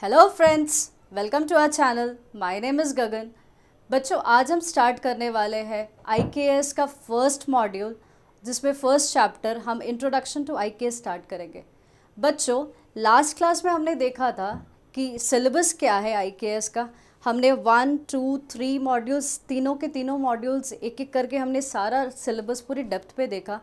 Hello friends, welcome to our channel. My name is Gagan. बच्चों, आज हम स्टार्ट करने वाले हैं आईकेएस का फर्स्ट मॉड्यूल, जिसमें फर्स्ट चैप्टर हम इंट्रोडक्शन टू आईकेएस स्टार्ट करेंगे। बच्चों, लास्ट क्लास में हमने देखा था कि सिलेबस क्या है आईकेएस का। हमने 1, 2, 3 मॉड्यूल्स, तीनों के तीनों मॉड्यूल्स एक एक करके हमने सारा सिलेबस पूरी डेप्थ पे देखा।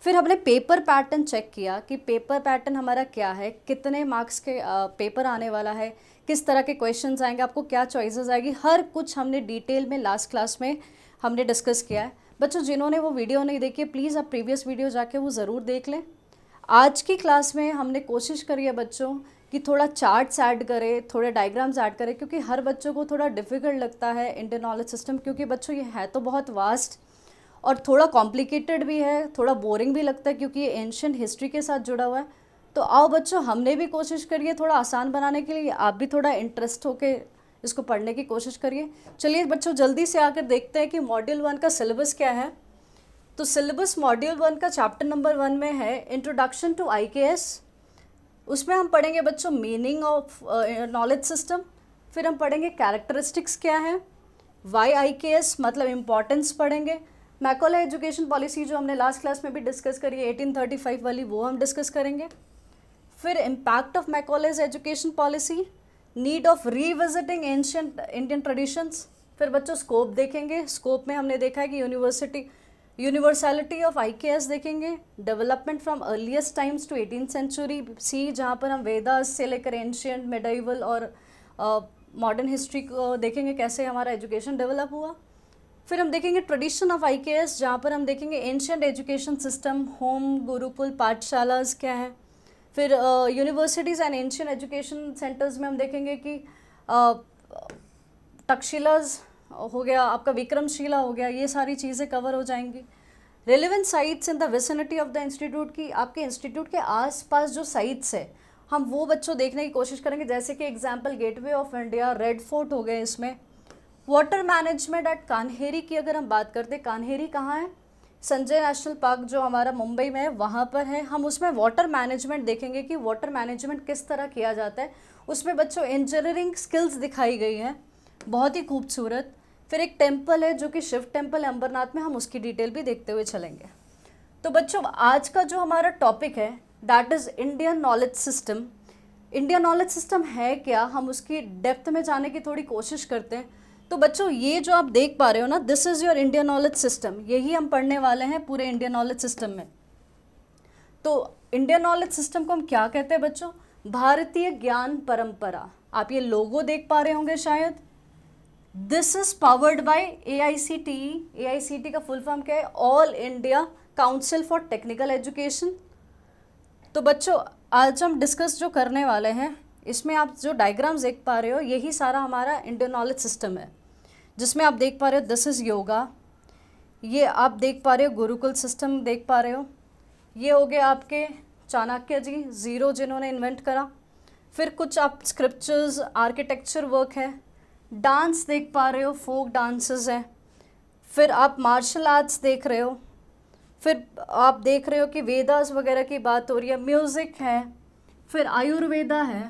फिर हमने पेपर पैटर्न चेक किया कि पेपर पैटर्न हमारा क्या है, कितने मार्क्स के पेपर आने वाला है, किस तरह के क्वेश्चंस आएंगे, आपको क्या चॉइसेस आएगी, हर कुछ हमने डिटेल में लास्ट क्लास में हमने डिस्कस किया है। बच्चों, जिन्होंने वो वीडियो नहीं देखी, प्लीज़ आप प्रीवियस वीडियो जाके वो ज़रूर देख लें। आज की क्लास में हमने कोशिश करी है बच्चों कि थोड़ा चार्ट्स ऐड करें, थोड़े डायग्राम्स ऐड करें, क्योंकि हर बच्चों को थोड़ा डिफ़िकल्ट लगता है इंडियन नॉलेज सिस्टम, क्योंकि बच्चों ये है तो बहुत वास्ट और थोड़ा कॉम्प्लिकेटेड भी है, थोड़ा बोरिंग भी लगता है, क्योंकि ये एंशियंट हिस्ट्री के साथ जुड़ा हुआ है। तो आओ बच्चों, हमने भी कोशिश करिए थोड़ा आसान बनाने के लिए, आप भी थोड़ा इंटरेस्ट होके इसको पढ़ने की कोशिश करिए। चलिए बच्चों, जल्दी से आकर देखते हैं कि मॉड्यूल 1 का सिलेबस क्या है। तो सिलेबस मॉड्यूल 1 का चैप्टर नंबर 1 में है इंट्रोडक्शन टू आईकेएस। उसमें हम पढ़ेंगे बच्चों मीनिंग ऑफ नॉलेज सिस्टम। फिर हम पढ़ेंगे कैरेक्टरिस्टिक्स क्या है, वाई आईकेएस मतलब इम्पॉर्टेंस पढ़ेंगे। मैकॉले एजुकेशन पॉलिसी जो हमने लास्ट क्लास में भी डिस्कस करी है 1835 वाली, वो हम डिस्कस करेंगे। फिर impact of Macaulay's education policy, need of revisiting ancient Indian traditions. फिर बच्चों स्कोप देखेंगे। स्कोप में हमने देखा है कि यूनिवर्सैलिटी ऑफ आईकेएस देखेंगे। Development from earliest times to 18th century C, जहाँ पर हम वेदास से लेकर एंशियंट, मेडाइवल और मॉडर्न हिस्ट्री को देखेंगे, कैसे हमारा एजुकेशन डेवलप हुआ। फिर हम देखेंगे ट्रेडिशन ऑफ आईकेएस, जहाँ पर हम देखेंगे ancient education system, home, gurukul, pathshalas क्या है। फिर universities and ancient education centres में हम देखेंगे कि तक्षशिलाज हो गया, आपका विक्रमशिला हो गया, ये सारी चीज़ें कवर हो जाएंगी। Relevant sites in the vicinity of the institute की, आपके इंस्टीट्यूट के आसपास जो साइट्स है हम वो बच्चों देखने की कोशिश करेंगे, जैसे कि example gateway of India, red fort हो गए इसमें। वाटर मैनेजमेंट एट कान्हेरी की अगर हम बात करते हैं, कान्हेरी कहाँ है, संजय नेशनल पार्क जो हमारा मुंबई में है वहाँ पर है। हम उसमें वाटर मैनेजमेंट देखेंगे कि वाटर मैनेजमेंट किस तरह किया जाता है। उसमें बच्चों इंजीनियरिंग स्किल्स दिखाई गई हैं, बहुत ही खूबसूरत। फिर एक टेम्पल है जो कि शिव टेम्पल है अंबरनाथ में, हम उसकी डिटेल भी देखते हुए चलेंगे। तो बच्चों, आज का जो हमारा टॉपिक है that is Indian knowledge system. Indian knowledge system है क्या, हम उसकी डेप्थ में जाने की थोड़ी कोशिश करते हैं। तो बच्चों, ये जो आप देख पा रहे हो ना, this is your Indian knowledge system, यही हम पढ़ने वाले हैं पूरे इंडियन नॉलेज सिस्टम में। तो इंडियन नॉलेज सिस्टम को हम क्या कहते हैं बच्चों, भारतीय ज्ञान परंपरा। आप ये लोगो देख पा रहे होंगे शायद। This is powered by AICTE। AICTE का फुल फॉर्म क्या है, all India council for technical education. तो बच्चों, आज हम डिस्कस जो करने वाले हैं, इसमें आप जो डायग्राम्स देख पा रहे हो, यही सारा हमारा इंडियन नॉलेज सिस्टम है, जिसमें आप देख पा रहे हो दिस इज़ योगा, ये आप देख पा रहे हो गुरुकुल सिस्टम देख पा रहे हो, ये हो गया आपके चाणक्य जी, ज़ीरो जिन्होंने इन्वेंट करा। फिर कुछ आप स्क्रिप्चर्स, आर्किटेक्चर वर्क है, डांस देख पा रहे हो, फोक डांसेस हैं। फिर आप मार्शल आर्ट्स देख रहे हो। फिर आप देख रहे हो कि वेदास वगैरह की बात हो रही है, म्यूज़िक है, फिर आयुर्वेदा है,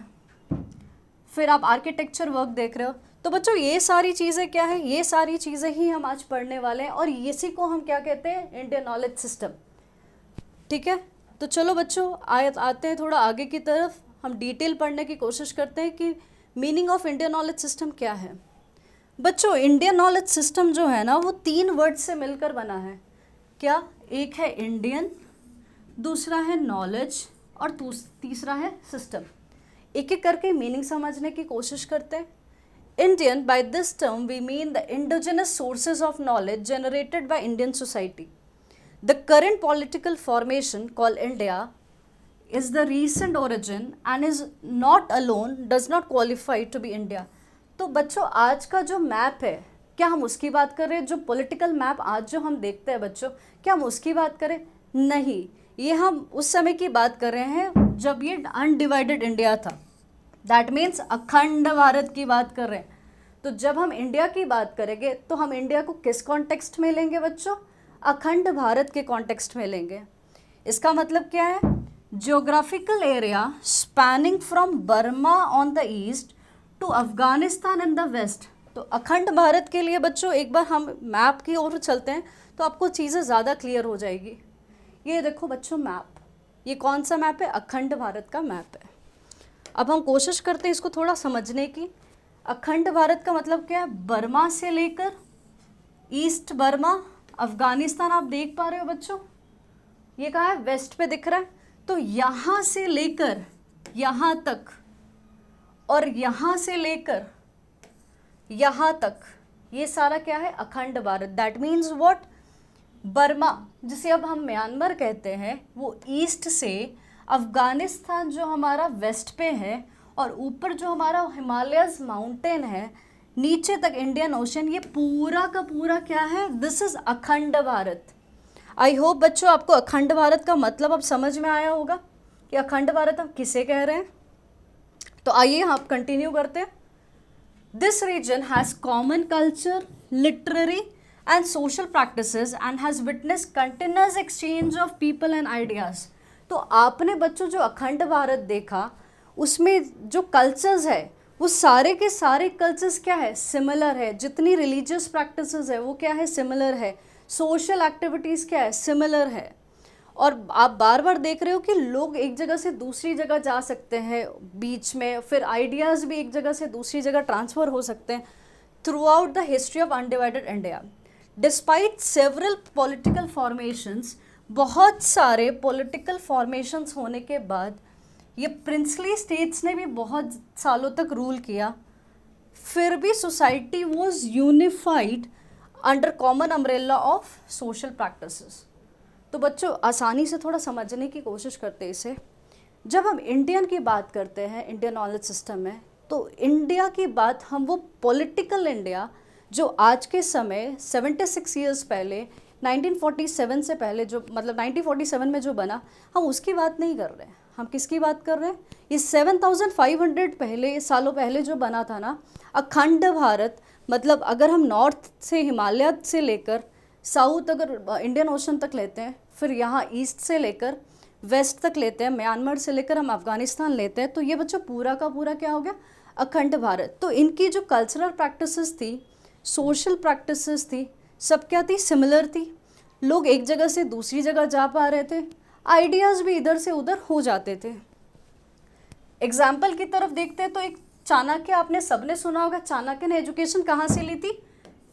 फिर आप आर्किटेक्चर वर्क देख रहे हो। तो बच्चों, ये सारी चीज़ें क्या है, ये सारी चीज़ें ही हम आज पढ़ने वाले हैं, और इसी को हम क्या कहते हैं, इंडियन नॉलेज सिस्टम। ठीक है, तो चलो बच्चों, आते हैं थोड़ा आगे की तरफ, हम डिटेल पढ़ने की कोशिश करते हैं कि meaning of Indian knowledge system क्या है। बच्चों, इंडियन नॉलेज सिस्टम जो है ना, वो 3 वर्ड से मिलकर बना है। क्या, एक है इंडियन, दूसरा है नॉलेज, और तीसरा है सिस्टम। एक एक करके मीनिंग समझने की कोशिश करते हैं। Indian, by this term we mean the indigenous sources of knowledge generated by Indian society. The current political formation called India is the recent origin and is not alone, does not qualify to be India। तो बच्चों, आज का जो map है, क्या हम उसकी बात कर रहे हैं, जो पॉलिटिकल मैप आज जो हम देखते हैं बच्चों, क्या हम उसकी बात करें, नहीं, ये हम उस समय की बात कर रहे हैं जब ये अनडिवाइडेड इंडिया था। दैट मीन्स अखंड भारत की बात कर रहे हैं। तो जब हम इंडिया की बात करेंगे तो हम इंडिया को किस कॉन्टेक्स्ट में लेंगे बच्चों, अखंड भारत के कॉन्टेक्स्ट में लेंगे। इसका मतलब क्या है, geographical area spanning from Burma on the east to Afghanistan in the west. तो अखंड भारत के लिए बच्चों एक बार हम मैप की ओर चलते हैं तो आपको चीज़ें ज़्यादा क्लियर हो जाएगी। ये देखो बच्चों मैप, ये कौन सा मैप है? अखंड भारत का मैप है। अब हम कोशिश करते हैं इसको थोड़ा समझने की। अखंड भारत का मतलब क्या है? बर्मा से लेकर ईस्ट बर्मा, अफगानिस्तान आप देख पा रहे हो बच्चों, ये कहाँ है? वेस्ट पे दिख रहा है। तो यहाँ से लेकर यहाँ तक और यहाँ से लेकर यहाँ तक, ये सारा क्या है? अखंड Bharat. That means what? Burma, जिसे अब हम म्यांमार कहते हैं, वो ईस्ट से, अफगानिस्तान जो हमारा वेस्ट पे है, और ऊपर जो हमारा हिमालयस माउंटेन है, नीचे तक इंडियन ओशन, ये पूरा का पूरा क्या है? दिस इज अखंड भारत। आई होप बच्चों आपको अखंड भारत का मतलब अब समझ में आया होगा कि अखंड भारत हम किसे कह रहे हैं। तो आइए आप कंटिन्यू करते हैं। This region has common culture, literary and social practices and has witnessed continuous exchange of people and ideas। तो आपने बच्चों जो अखंड भारत देखा उसमें जो कल्चर्स है वो सारे के सारे कल्चर्स क्या है? सिमिलर है। जितनी रिलीजियस प्रैक्टिसेस है वो क्या है? सिमिलर है। सोशल एक्टिविटीज़ क्या है? सिमिलर है। और आप बार बार देख रहे हो कि लोग एक जगह से दूसरी जगह जा सकते हैं बीच में, फिर आइडियाज़ भी एक जगह से दूसरी जगह ट्रांसफ़र हो सकते हैं through out the history of undivided India. Despite several political formations, बहुत सारे पॉलिटिकल फॉर्मेशंस होने के बाद ये प्रिंसली स्टेट्स ने भी बहुत सालों तक रूल किया, फिर भी society was unified under common umbrella of social practices. तो बच्चों आसानी से थोड़ा समझने की कोशिश करते हैं इसे। जब हम इंडियन की बात करते हैं, इंडियन नॉलेज सिस्टम में, तो इंडिया की बात हम वो पॉलिटिकल इंडिया जो आज के समय 76 ईयर्स पहले 1947 से पहले जो मतलब 1947 में जो बना, हम उसकी बात नहीं कर रहे हैं। हम किसकी बात कर रहे हैं? ये 7500 पहले सालों पहले जो बना था ना अखंड भारत, मतलब अगर हम नॉर्थ से हिमालय से लेकर साउथ अगर इंडियन ओशन तक लेते हैं, फिर यहाँ ईस्ट से लेकर वेस्ट तक लेते हैं, म्यांमार से लेकर हम अफगानिस्तान लेते हैं, तो ये बच्चों पूरा का पूरा क्या हो गया? अखंड भारत। तो इनकी जो कल्चरल प्रैक्टिसेस थी, सोशल प्रैक्टिसेस थी, सब क्या थी? सिमिलर थी। लोग एक जगह से दूसरी जगह जा पा रहे थे, आइडियाज़ भी इधर से उधर हो जाते थे। एग्जाम्पल की तरफ देखते हैं तो एक चाणक्य, आपने सबने सुना होगा। चाणक्य ने एजुकेशन कहाँ से ली थी?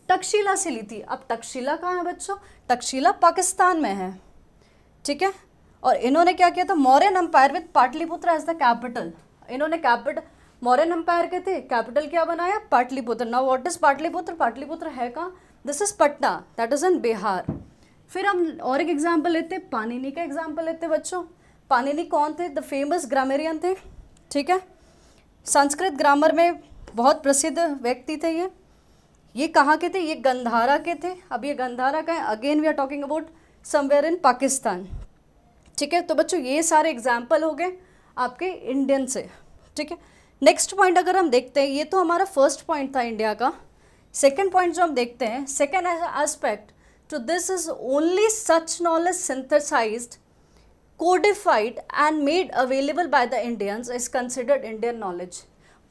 तक्षशिला से ली थी। अब तक्षशिला कहाँ है बच्चों? तक्षशिला पाकिस्तान में है, ठीक है। और इन्होंने क्या किया था? Mauryan empire with Pataliputra as the capital. इन्होंने कैपिटल, मौर्यन एम्पायर के थे, कैपिटल क्या बनाया? Pataliputra. Now what is Pataliputra? Pataliputra है कहाँ? This is Patna, that is in Bihar. फिर हम और एक एग्जाम्पल लेते हैं, पाणिनि का एग्जाम्पल लेते हैं बच्चों। पाणिनि कौन थे? द फेमस ग्रामेरियन थे, ठीक है। संस्कृत ग्रामर में बहुत प्रसिद्ध व्यक्ति थे ये कहाँ के थे? ये गंधारा के थे। अब ये गंधारा का है, again we are talking about somewhere in Pakistan, ठीक है। तो बच्चों ये सारे एग्जाम्पल हो गए आपके इंडियन से, ठीक है। नेक्स्ट पॉइंट अगर हम देखते हैं, ये तो हमारा फर्स्ट पॉइंट था इंडिया का। सेकेंड पॉइंट जो हम देखते हैं, second aspect to this is only such knowledge synthesised, codified and made available by the Indians is considered Indian knowledge.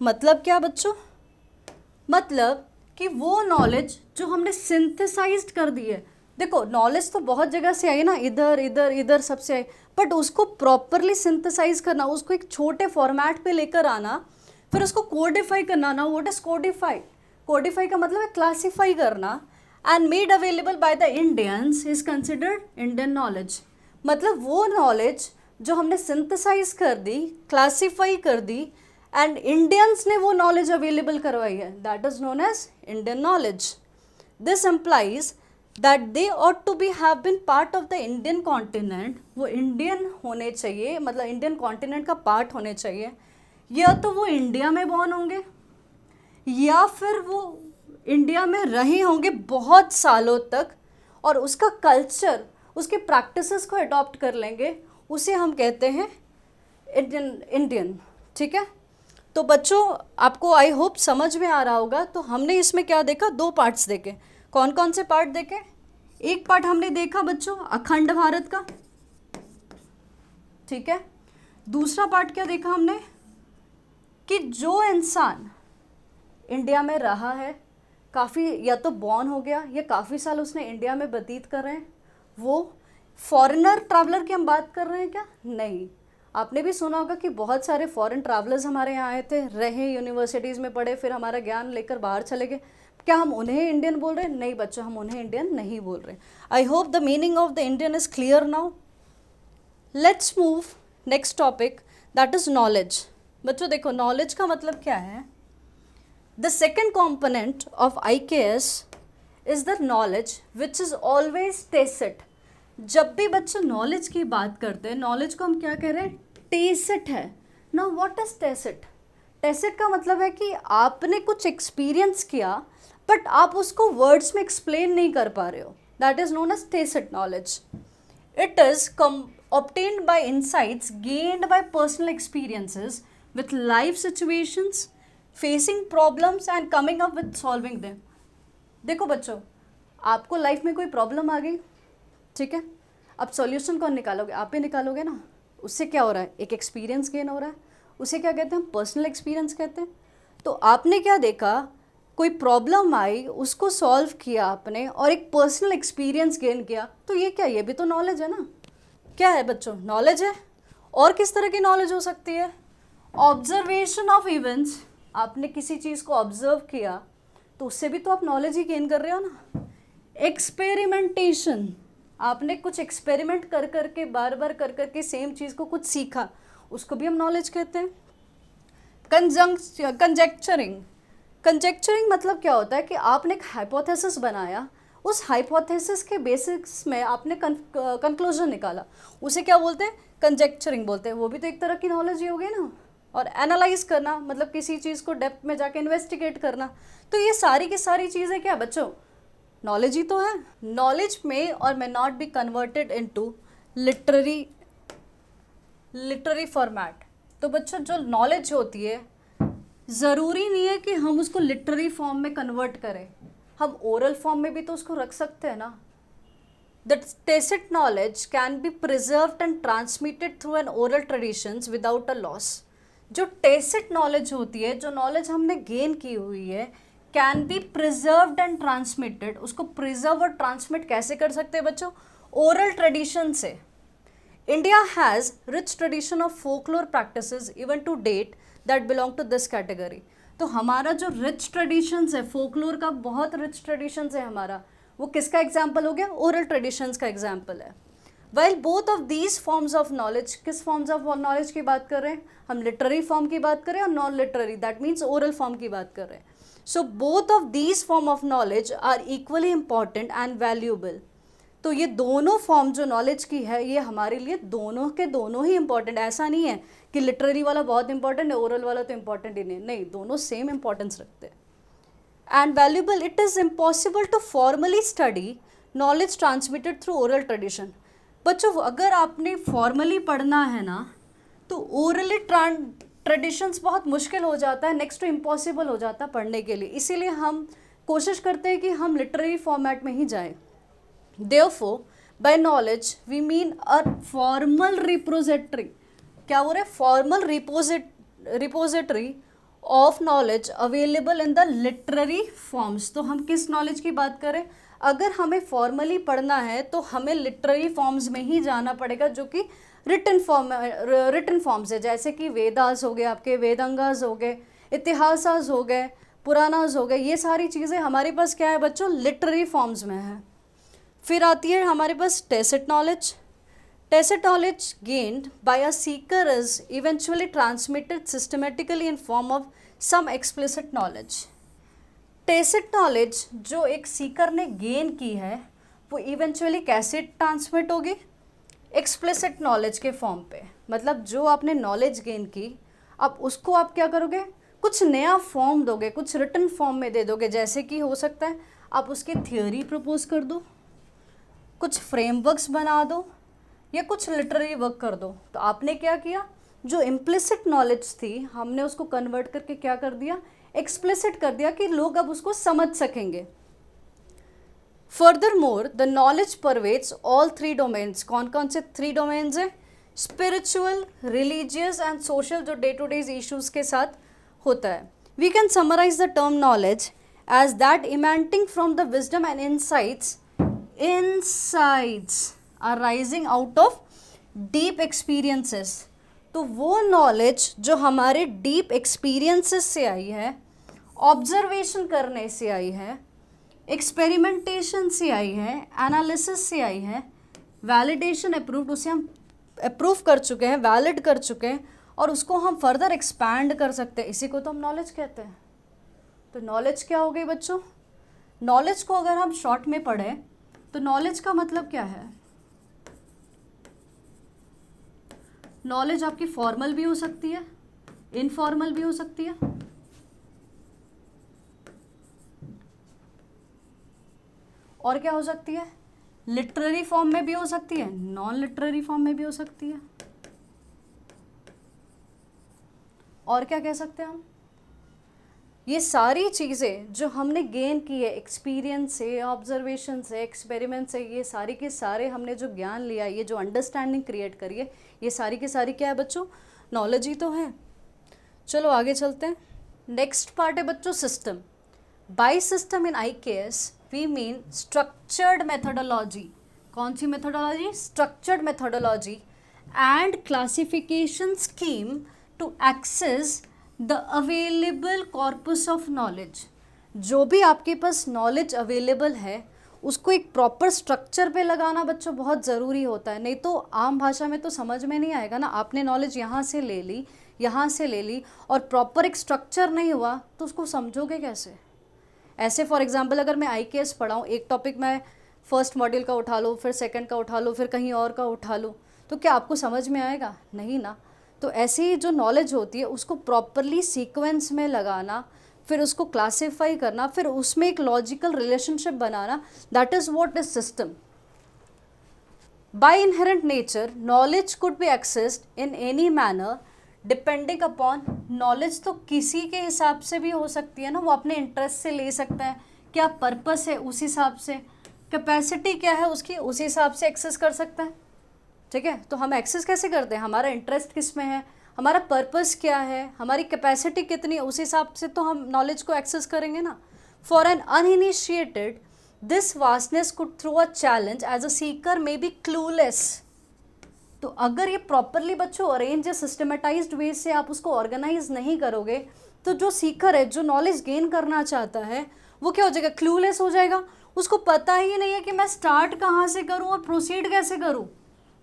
मतलब क्या बच्चों? मतलब कि वो नॉलेज जो हमने सिंथेसाइज्ड कर दी है। देखो नॉलेज तो बहुत जगह से आई ना, इधर इधर इधर सबसे आई, बट उसको प्रॉपरली सिंथेसाइज करना, उसको एक छोटे फॉर्मेट पे लेकर आना, फिर उसको कोडिफाई करना ना। What is Codify? कोडिफाई का मतलब है क्लासीफाई करना। And made available by the Indians is considered Indian knowledge. मतलब वो नॉलेज जो हमने सिंथेसाइज कर दी, क्लासीफाई कर दी, एंड इंडियंस ने वो नॉलेज अवेलेबल करवाई है, that is known as Indian knowledge. This implies that they ought to be have been part of the Indian continent। वो इंडियन होने चाहिए, मतलब इंडियन कॉन्टिनेंट का पार्ट होने चाहिए। या तो वो इंडिया में बॉर्न होंगे या फिर वो इंडिया में रहे होंगे बहुत सालों तक और उसका कल्चर, उसके प्रैक्टिसेस को अडॉप्ट कर लेंगे, उसे हम कहते हैं इंडियन, ठीक है। तो बच्चों आपको आई होप समझ में आ रहा होगा। तो हमने इसमें क्या देखा? दो पार्ट्स देखे। कौन कौन से पार्ट देखे? एक पार्ट हमने देखा बच्चों अखंड भारत का, ठीक है। दूसरा पार्ट क्या देखा हमने? कि जो इंसान इंडिया में रहा है, काफ़ी या तो बॉर्न हो गया या काफ़ी साल उसने इंडिया में व्यतीत कर रहे हैं, वो फॉरेनर ट्रैवलर की हम बात कर रहे हैं क्या? नहीं। आपने भी सुना होगा कि बहुत सारे फॉरेन ट्रैवलर्स हमारे यहाँ आए थे, रहे, यूनिवर्सिटीज़ में पढ़े, फिर हमारा ज्ञान लेकर बाहर चले गए। क्या हम उन्हें इंडियन बोल रहे हैं? नहीं बच्चों, हम उन्हें इंडियन नहीं बोल रहे। I hope the meaning of the Indian is clear now. Let's move next topic, that is knowledge. बच्चों देखो, नॉलेज का मतलब क्या है? The second component of IKS is the knowledge which is always tacit. जब भी बच्चों नॉलेज की बात करते हैं, नॉलेज को हम क्या कह रहे हैं? टेसिट है। Now what is tacit? Tacit का मतलब है कि आपने कुछ एक्सपीरियंस किया बट आप उसको वर्ड्स में एक्सप्लेन नहीं कर पा रहे हो, that is known as tacit knowledge. It is obtained by insights gained by personal experiences with life situations, facing problems and coming up with solving them। देखो बच्चों, आपको लाइफ में कोई प्रॉब्लम आ गई, ठीक है, अब सॉल्यूशन कौन निकालोगे? आप ही निकालोगे ना। उससे क्या हो रहा है? एक एक्सपीरियंस गेन हो रहा है। उसे क्या कहते हैं? हम पर्सनल एक्सपीरियंस कहते हैं। तो आपने क्या देखा, कोई प्रॉब्लम आई, उसको सॉल्व किया आपने और एक पर्सनल एक्सपीरियंस गेन किया, तो ये क्या? ये भी तो नॉलेज है ना। क्या है बच्चों? नॉलेज है। और किस तरह की नॉलेज हो सकती है? Observation of events. आपने किसी चीज़ को ऑब्जर्व किया तो उससे भी तो आप नॉलेज ही गेन कर रहे हो ना। एक्सपेरिमेंटेशन, आपने कुछ एक्सपेरिमेंट कर करके, बार बार कर करके सेम चीज़ को कुछ सीखा, उसको भी हम नॉलेज कहते हैं। कंजेक्चरिंग, कंजेक्चरिंग मतलब क्या होता है कि आपने एक हाइपोथेसिस बनाया, उस हाइपोथेसिस के बेसिस में आपने कंक्लूजन निकाला, उसे क्या बोलते हैं? कंजेक्चरिंग बोलते हैं। वो भी तो एक तरह की नॉलेज ही हो गई ना। और एनालाइज करना मतलब किसी चीज़ को डेप्थ में जाके इन्वेस्टिगेट करना। तो ये सारी की सारी चीज़ें क्या बच्चों? नॉलेज ही तो है। नॉलेज में और may not be converted into literary format. तो बच्चों जो नॉलेज होती है, ज़रूरी नहीं है कि हम उसको लिटरेरी फॉर्म में कन्वर्ट करें, हम ओरल फॉर्म में भी तो उसको रख सकते हैं ना। The tacit knowledge can be preserved and transmitted through an oral traditions without a loss. जो टेसिट नॉलेज होती है, जो नॉलेज हमने गेन की हुई है, can be preserved and transmitted. उसको प्रिजर्व और ट्रांसमिट कैसे कर सकते हैं बच्चों? ओरल ट्रेडिशन से। India has rich tradition of folklore practices even to date that belong to this category. तो हमारा जो रिच ट्रेडिशंस है, फोकलोर का बहुत रिच ट्रेडिशंस है हमारा, वो किसका एग्जाम्पल हो गया? ओरल ट्रेडिशंस का एग्जाम्पल है। Well both of these forms of knowledge, किस फॉर्म्स ऑफ नॉलेज की बात कर रहे हैं हम? लिटरेरी फॉर्म की बात कर रहे हैं और non literary, that means oral form की बात कर रहे हैं। So both of these form of knowledge are equally important and valuable. तो ये दोनों फॉर्म जो नॉलेज की है, ये हमारे लिए दोनों के दोनों ही इंपॉर्टेंट। ऐसा नहीं है कि लिटरेरी वाला बहुत इंपॉर्टेंट है, ओरल वाला तो इंपॉर्टेंट ही नहीं, दोनों सेम इंपॉर्टेंस रखते हैं। And valuable, it is impossible to formally study knowledge transmitted through oral tradition. बच्चों अगर आपने फॉर्मली पढ़ना है ना, तो ओरली ट्रेडिशंस बहुत मुश्किल हो जाता है, नेक्स्ट टू इम्पॉसिबल हो जाता है पढ़ने के लिए। इसीलिए हम कोशिश करते हैं कि हम लिटरेरी फॉर्मेट में ही जाएं। Therefore, by knowledge we mean a formal repository। क्या हो रहा है? Formal repository of knowledge available in the literary forms। तो हम किस नॉलेज की बात करें? अगर हमें फॉर्मली पढ़ना है तो हमें लिटरेरी फॉर्म्स में ही जाना पड़ेगा, जो कि रिटन फॉर्म्स है, जैसे कि वेदास हो गए, आपके वेदांगास हो गए, इतिहासास हो गए, पुराणास हो गए। ये सारी चीज़ें हमारे पास क्या है बच्चों? लिटरेरी फॉर्म्स में है। फिर आती है हमारे पास tacit knowledge. Tacit knowledge gained by a seeker is eventually transmitted systematically in form of some explicit knowledge. Tacit knowledge जो एक सीकर ने गेन की है, वो इवेंचुअली कैसे ट्रांसमिट होगी? एक्सप्लिसिट नॉलेज के फॉर्म पे। मतलब जो आपने नॉलेज गेन की, अब उसको आप क्या करोगे? कुछ नया फॉर्म दोगे, कुछ रिटन फॉर्म में दे दोगे। जैसे कि हो सकता है आप उसकी थियोरी प्रपोज कर दो, कुछ फ्रेमवर्क्स बना दो, या कुछ लिटरेरी वर्क कर दो। तो आपने क्या किया? जो इम्प्लिसिट नॉलेज थी, हमने उसको कन्वर्ट करके क्या कर दिया? एक्सप्लिसिट कर दिया, कि लोग अब उसको समझ सकेंगे। Furthermore the knowledge pervades all three domains. कौन कौन से थ्री डोमेन्स हैं? स्पिरिचुअल, रिलीजियस एंड सोशल, जो डे टू डे इश्यूज़ के साथ होता है. We can summarise the term knowledge as that emanating from the wisdom and insights arising out of deep experiences. तो वो नॉलेज जो हमारे डीप एक्सपीरियंसेस से आई है, ऑब्जर्वेशन करने से आई है, एक्सपेरिमेंटेशन से आई है, एनालिसिस से आई है, वैलिडेशन अप्रूव्ड, उसे हम अप्रूव कर चुके हैं, वैलिड कर चुके हैं और उसको हम फर्दर एक्सपैंड कर सकते हैं. इसी को तो हम नॉलेज कहते हैं. तो नॉलेज क्या हो गई बच्चों? नॉलेज को अगर हम शॉर्ट में पढ़ें तो नॉलेज का मतलब क्या है? नॉलेज आपकी फॉर्मल भी हो सकती है, इनफॉर्मल भी हो सकती है. और क्या हो सकती है? लिटरेरी फॉर्म में भी हो सकती है, नॉन लिटरेरी फॉर्म में भी हो सकती है. और क्या कह सकते हैं हम? ये सारी चीज़ें जो हमने गेन की है एक्सपीरियंस से, ऑब्जर्वेशन से, एक्सपेरिमेंट से, ये सारी के सारे हमने जो ज्ञान लिया, ये जो अंडरस्टैंडिंग क्रिएट करी है, ये सारी की सारी क्या है बच्चों? नॉलेज ही तो है. चलो आगे चलते हैं. नेक्स्ट पार्ट है बच्चों system. By system in IKS we mean structured methodology. कौन सी methodology? Structured methodology and classification scheme to access the available corpus of knowledge. जो भी आपके पास नॉलेज अवेलेबल है उसको एक प्रॉपर स्ट्रक्चर पे लगाना बच्चों बहुत ज़रूरी होता है. नहीं तो आम भाषा में तो समझ में नहीं आएगा ना. आपने नॉलेज यहाँ से ले ली, यहाँ से ले ली और प्रॉपर एक स्ट्रक्चर नहीं हुआ तो उसको समझोगे कैसे? ऐसे फॉर एग्जांपल अगर मैं IKS पढ़ाऊँ, एक टॉपिक मैं फर्स्ट मॉड्यूल का उठा लूँ, फिर सेकंड का उठा लूँ, फिर कहीं और का उठा लूँ, तो क्या आपको समझ में आएगा? नहीं ना. तो ऐसे ही जो नॉलेज होती है उसको प्रॉपरली सीक्वेंस में लगाना, फिर उसको क्लासीफाई करना, फिर उसमें एक लॉजिकल रिलेशनशिप बनाना, that is what is system. By inherent nature knowledge could be accessed in any manner depending upon. Knowledge तो किसी के हिसाब से भी हो सकती है ना, वो अपने इंटरेस्ट से ले सकता है, क्या पर्पस है उस हिसाब से, कैपेसिटी क्या है उसकी उस हिसाब से एक्सेस कर सकता है. ठीक है, तो हम एक्सेस कैसे करते हैं? हमारा इंटरेस्ट किस में है, हमारा पर्पस क्या है, हमारी कैपेसिटी कितनी है, उस हिसाब से तो हम नॉलेज को एक्सेस करेंगे ना. For an uninitiated this vastness could throw a challenge as a seeker may be clueless. तो अगर ये प्रॉपरली बच्चों अरेंज या सिस्टमेटाइज्ड वे से आप उसको ऑर्गेनाइज नहीं करोगे तो जो सीकर है, जो नॉलेज गेन करना चाहता है, वो क्या हो जाएगा? क्लूलेस हो जाएगा. उसको पता ही नहीं है कि मैं स्टार्ट कहाँ से करूँ और प्रोसीड कैसे करूँ.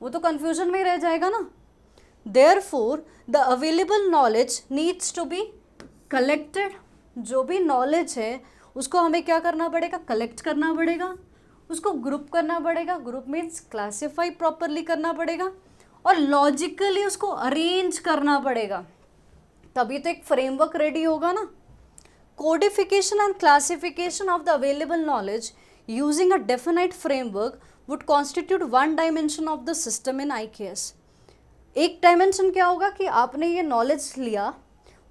वो तो कन्फ्यूजन में ही रह जाएगा ना. Therefore the available knowledge needs to be collected. जो भी नॉलेज है उसको हमें क्या करना पड़ेगा? कलेक्ट करना पड़ेगा, उसको ग्रुप करना पड़ेगा. ग्रुप मीन्स क्लासीफाई प्रॉपरली करना पड़ेगा और लॉजिकली उसको अरेंज करना पड़ेगा. तभी तो एक फ्रेमवर्क रेडी होगा ना. Codification and classification of the available knowledge using a definite framework would constitute one dimension of the system in IKS. एक डायमेंशन क्या होगा कि आपने ये नॉलेज लिया,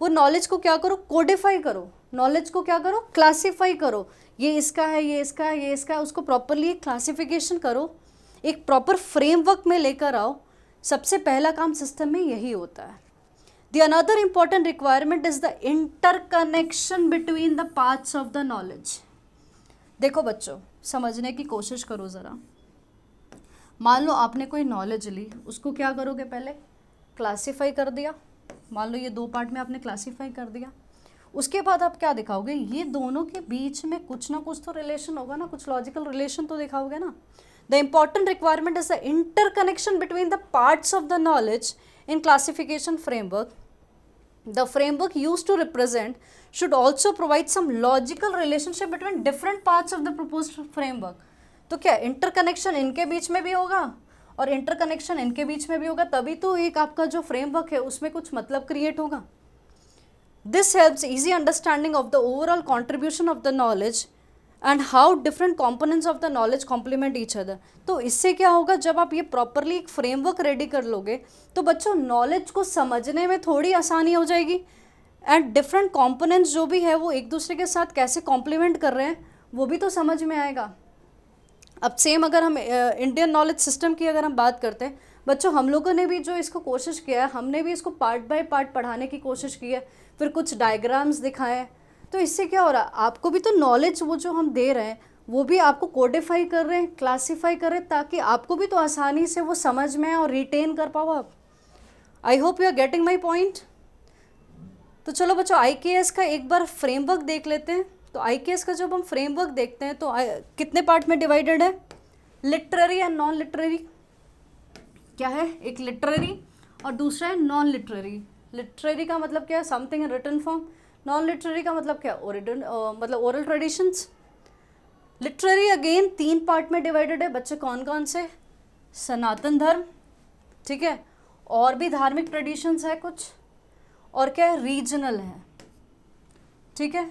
वो नॉलेज को क्या करो? कोडिफाई करो. नॉलेज को क्या करो? क्लासीफाई करो. ये इसका है, ये इसका है, ये इसका है, उसको प्रॉपरली क्लासिफिकेशन करो, एक प्रॉपर फ्रेमवर्क में लेकर आओ. सबसे पहला काम सिस्टम में यही होता है. The another important requirement is the interconnection between the parts of the knowledge. देखो बच्चों, समझने की कोशिश करो ज़रा. मान लो आपने कोई नॉलेज ली, उसको क्या करोगे? पहले क्लासीफाई कर दिया. मान लो ये दो पार्ट में आपने क्लासीफाई कर दिया. उसके बाद आप क्या दिखाओगे? ये दोनों के बीच में कुछ ना कुछ तो रिलेशन होगा ना, कुछ लॉजिकल रिलेशन तो दिखाओगे ना. The important requirement is the interconnection between the parts of the knowledge in classification framework. The framework used to represent should also provide some logical relationship between different parts of the proposed framework. तो क्या interconnection इनके बीच में भी होगा और interconnection इनके बीच में भी होगा, तभी तो एक आपका जो फ्रेमवर्क है उसमें कुछ मतलब क्रिएट होगा. This helps easy understanding of the overall contribution of the knowledge and how different components of the knowledge complement each other. तो इससे क्या होगा? जब आप ये प्रॉपरली एक फ्रेमवर्क रेडी कर लोगे तो बच्चों नॉलेज को समझने में थोड़ी आसानी हो जाएगी एंड डिफरेंट कॉम्पोनेंट्स जो भी है वो एक दूसरे के साथ कैसे कॉम्प्लीमेंट कर रहे हैं वो भी तो समझ में आएगा. अब सेम अगर हम इंडियन नॉलेज सिस्टम की अगर हम बात करते हैं, बच्चों हम लोगों ने भी जो इसको कोशिश किया है, हमने भी इसको पार्ट बाय पार्ट पढ़ाने की कोशिश की है, फिर कुछ डायग्राम्स दिखाए। तो इससे क्या हो रहा है, आपको भी तो नॉलेज वो जो हम दे रहे हैं वो भी आपको कोडिफाई कर रहे हैं, क्लासीफाई कर रहे हैं, ताकि आपको भी तो आसानी से वो समझ में आए और रिटेन कर पाओ आप। I hope you are getting my point. तो चलो बच्चों IKS का एक बार फ्रेमवर्क देख लेते हैं। तो IKS का जब हम फ्रेमवर्क देखते हैं तो कितने पार्ट में डिवाइडेड है, लिटरेरी एंड नॉन लिटरेरी। क्या है, एक लिटरेरी और दूसरा है नॉन लिटरेरी। लिटरेरी का मतलब क्या है, something in written form. Non literary का मतलब क्या, मतलब oral traditions. Literary again 3 part में डिवाइडेड है बच्चे, कौन कौन से, सनातन धर्म, ठीक है, और भी धार्मिक ट्रेडिशंस है कुछ, और क्या है, रीजनल है, ठीक है।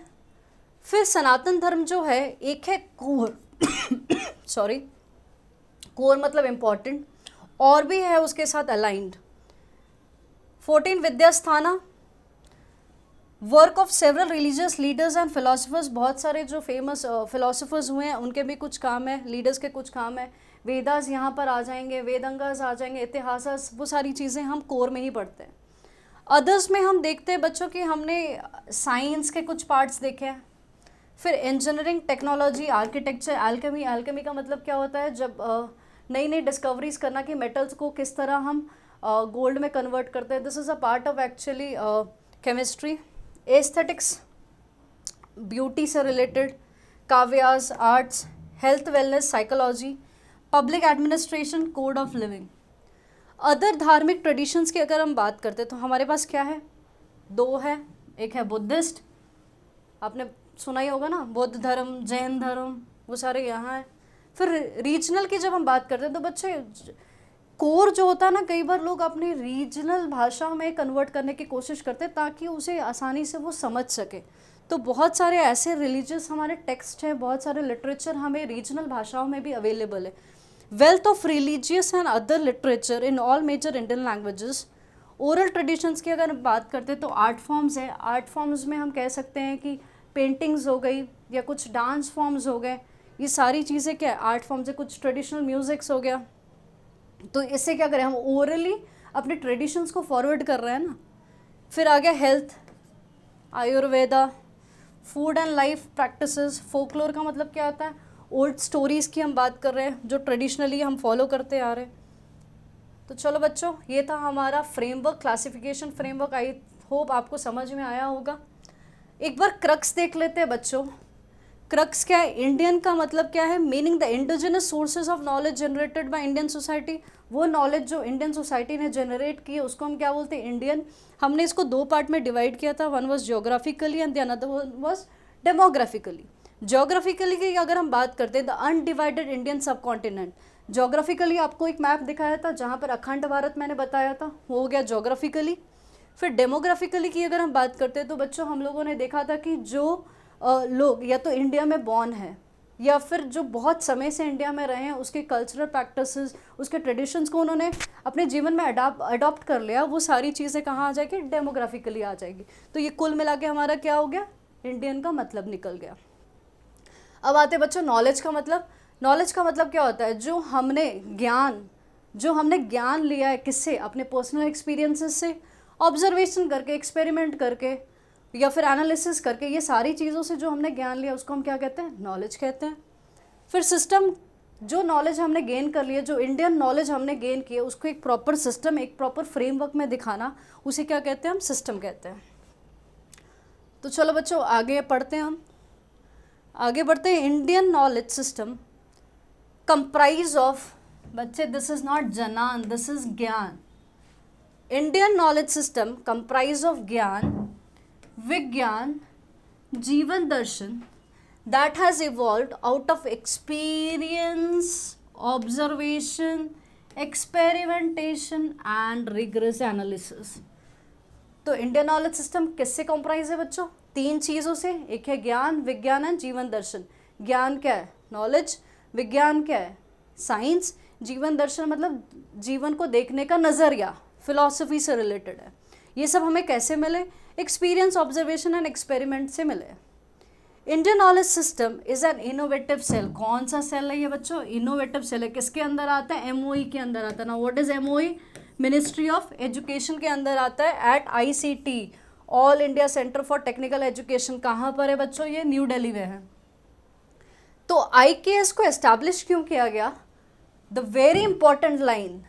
फिर सनातन धर्म जो है, एक है कोर सॉरी, कोर मतलब इम्पॉर्टेंट, और भी है उसके साथ aligned. 14 vidyasthana, work of several religious leaders and philosophers. बहुत सारे जो फेमस फिलोसफर्स हुए हैं उनके भी कुछ काम है, लीडर्स के कुछ काम है। वेदास यहाँ पर आ जाएंगे, वेदंगास आ जाएंगे, इतिहास, वो सारी चीज़ें हम कोर में ही पढ़ते हैं। अदर्स में हम देखते हैं बच्चों कि हमने साइंस के कुछ पार्ट्स देखे हैं, फिर engineering, technology, architecture, alchemy. Alchemy का मतलब क्या होता है, जब नई नई डिस्कवरीज करना कि मेटल्स को किस तरह हम गोल्ड में कन्वर्ट करते हैं। This is a part of actually chemistry. Aesthetics, beauty से related, kavyas, arts, health wellness, psychology, public administration, code of living. Other धार्मिक ट्रेडिशंस की अगर हम बात करते हैं तो हमारे पास क्या है, 2 है। एक है बुद्धिस्ट, आपने सुना ही होगा ना, बौद्ध धर्म, जैन धर्म, वो सारे यहाँ है। फिर रीजनल की जब हम बात करते हैं तो बच्चे कोर जो होता है ना, कई बार लोग अपनी रीजनल भाषा में कन्वर्ट करने की कोशिश करते हैं ताकि उसे आसानी से वो समझ सके। तो बहुत सारे ऐसे रिलीजियस हमारे टेक्स्ट हैं, बहुत सारे लिटरेचर हमें रीजनल भाषाओं में भी अवेलेबल है। Wealth of religious and other literature in all major Indian languages. Oral traditions की अगर बात करते हैं तो आर्ट फॉर्म्स है। आर्ट फॉर्म्स में हम कह सकते हैं कि पेंटिंग्स हो गई या कुछ डांस फॉर्म्स हो गए, ये सारी चीज़ें क्या है, आर्ट फॉर्म्स है। कुछ ट्रेडिशनल म्यूजिक्स हो गया। तो इससे क्या करें, हम ओरली अपने ट्रेडिशंस को फॉरवर्ड कर रहे हैं ना। फिर आ गया health, Ayurveda, food and life practices. Folklore का मतलब क्या होता है, ओल्ड स्टोरीज़ की हम बात कर रहे हैं जो ट्रेडिशनली हम फॉलो करते आ रहे हैं। तो चलो बच्चों, ये था हमारा framework, classification framework. I hope आपको समझ में आया होगा। एक बार क्रक्स देख लेते हैं बच्चों। क्रक्स क्या है, इंडियन का मतलब क्या है, meaning the indigenous sources of knowledge generated by Indian society. वो नॉलेज जो इंडियन सोसाइटी ने जनरेट की है उसको हम क्या बोलते हैं, इंडियन। हमने इसको 2 पार्ट में डिवाइड किया था, one was geographically and the another one was demographically. Geographically की अगर हम बात करते हैं, द अनडिवाइडेड इंडियन सब कॉन्टिनेंट। जोग्राफिकली आपको एक मैप दिखाया था जहाँ पर अखंड भारत मैंने बताया था, वो हो गया जोग्राफिकली। फिर डेमोग्राफिकली की अगर हम बात करते हैं तो बच्चों हम लोगों ने देखा था कि जो लोग या तो इंडिया में बॉर्न है या फिर जो बहुत समय से इंडिया में रहे हैं, उसके कल्चरल प्रैक्टिसेस, उसके ट्रेडिशंस को उन्होंने अपने जीवन में अडॉप्ट कर लिया, वो सारी चीज़ें कहाँ आ जाएगी, डेमोग्राफिकली आ जाएगी। तो ये कुल मिला के हमारा क्या हो गया, इंडियन का मतलब निकल गया। अब आते बच्चों नॉलेज का मतलब। नॉलेज का मतलब क्या होता है, जो हमने ज्ञान लिया है, किससे, अपने पर्सनल एक्सपीरियंसेस से, ऑब्जर्वेशन करके, एक्सपेरिमेंट करके या फिर एनालिसिस करके, ये सारी चीज़ों से जो हमने ज्ञान लिया उसको हम क्या कहते हैं, नॉलेज कहते हैं। फिर सिस्टम, जो नॉलेज हमने गेन कर लिया, जो इंडियन नॉलेज हमने गेन की है, उसको एक प्रॉपर सिस्टम, एक प्रॉपर फ्रेमवर्क में दिखाना, उसे क्या कहते हैं, हम सिस्टम कहते हैं। तो चलो बच्चों आगे पढ़ते हैं, हम आगे बढ़ते हैं। Indian knowledge system comprise of, बच्चे दिस इज नॉट जनान, this is gyan. Indian knowledge system comprise of gyan, vigyan, jeevan darshan that has evolved out of experience, observation, experimentation and rigorous analysis। तो इंडियन नॉलेज सिस्टम किससे कॉम्प्राइज है बच्चों, 3 चीज़ों से। एक है ज्ञान, विज्ञान एंड जीवन दर्शन। ज्ञान क्या है, नॉलेज। विज्ञान क्या है, साइंस। जीवन दर्शन मतलब जीवन को देखने का नज़रिया, फिलॉसफी से रिलेटेड है। ये सब हमें कैसे मिले, एक्सपीरियंस, ऑब्जर्वेशन एंड एक्सपेरिमेंट से मिले। Indian knowledge system is an innovative cell. कौन सा सेल है ये बच्चों? इनोवेटिव सेल है। किसके अंदर आता है? एमओई के अंदर आता है ना। What is MOE? Ministry of education के अंदर आता है AICTE, all India centre for technical education. कहाँ पर है बच्चों? ये न्यू दिल्ली में है। तो आईकेएस को एस्टैब्लिश क्यों किया गया? The very important line,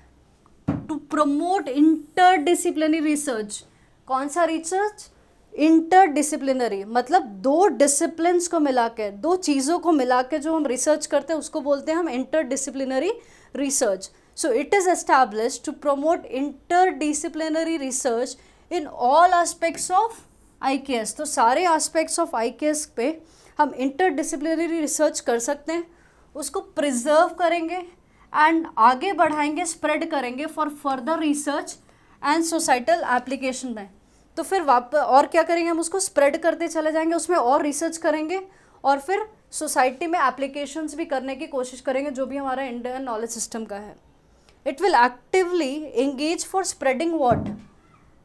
to promote interdisciplinary research. कौन सा रिसर्च? इंटरडिसिप्लिनरी, मतलब दो डिसिप्लिन्स को मिला के, दो चीज़ों को मिला के जो हम रिसर्च करते हैं उसको बोलते हैं हम interdisciplinary research. So it is established to promote interdisciplinary research in all aspects of IKS. तो सारे एस्पेक्ट्स ऑफ आईकेएस पे हम इंटरडिसिप्लिनरी रिसर्च कर सकते हैं, उसको प्रिजर्व करेंगे एंड आगे बढ़ाएंगे, स्प्रेड करेंगे for further research and societal application में। तो फिर और क्या करेंगे? हम उसको स्प्रेड करते चले जाएंगे, उसमें और रिसर्च करेंगे और फिर सोसाइटी में एप्लीकेशंस भी करने की कोशिश करेंगे जो भी हमारा इंडियन नॉलेज सिस्टम का है। It will actively engage for spreading what?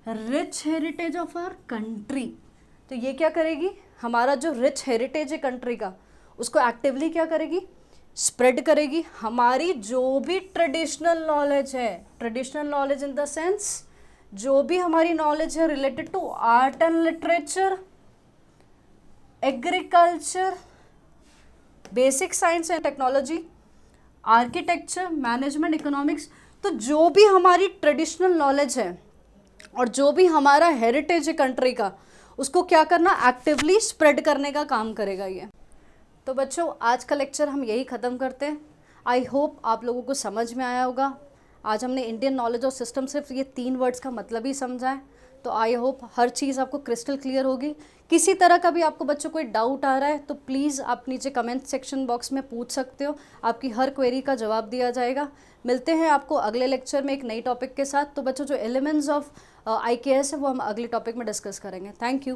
Rich heritage of our country. तो ये क्या करेगी? हमारा जो रिच हेरिटेज है कंट्री का, उसको एक्टिवली क्या करेगी? स्प्रेड करेगी। हमारी जो भी ट्रेडिशनल नॉलेज है, traditional knowledge in the sense जो भी हमारी नॉलेज है related to art and literature, agriculture, basic science and technology, architecture, management, economics, तो जो भी हमारी ट्रेडिशनल नॉलेज है और जो भी हमारा हेरिटेज है कंट्री का, उसको क्या करना? एक्टिवली स्प्रेड करने का काम करेगा ये। तो बच्चों आज का लेक्चर हम यही ख़त्म करते हैं। आई होप आप लोगों को समझ में आया होगा। आज हमने इंडियन नॉलेज और सिस्टम सिर्फ ये 3 वर्ड्स का मतलब ही समझा है। तो आई होप हर चीज़ आपको क्रिस्टल क्लियर होगी। किसी तरह का भी आपको बच्चों कोई डाउट आ रहा है तो प्लीज़ आप नीचे कमेंट सेक्शन बॉक्स में पूछ सकते हो, आपकी हर क्वेरी का जवाब दिया जाएगा। मिलते हैं आपको अगले लेक्चर में एक नई टॉपिक के साथ। तो बच्चों जो एलिमेंट्स ऑफ आईकेएस है वो हम अगले टॉपिक में डिस्कस करेंगे। Thank you.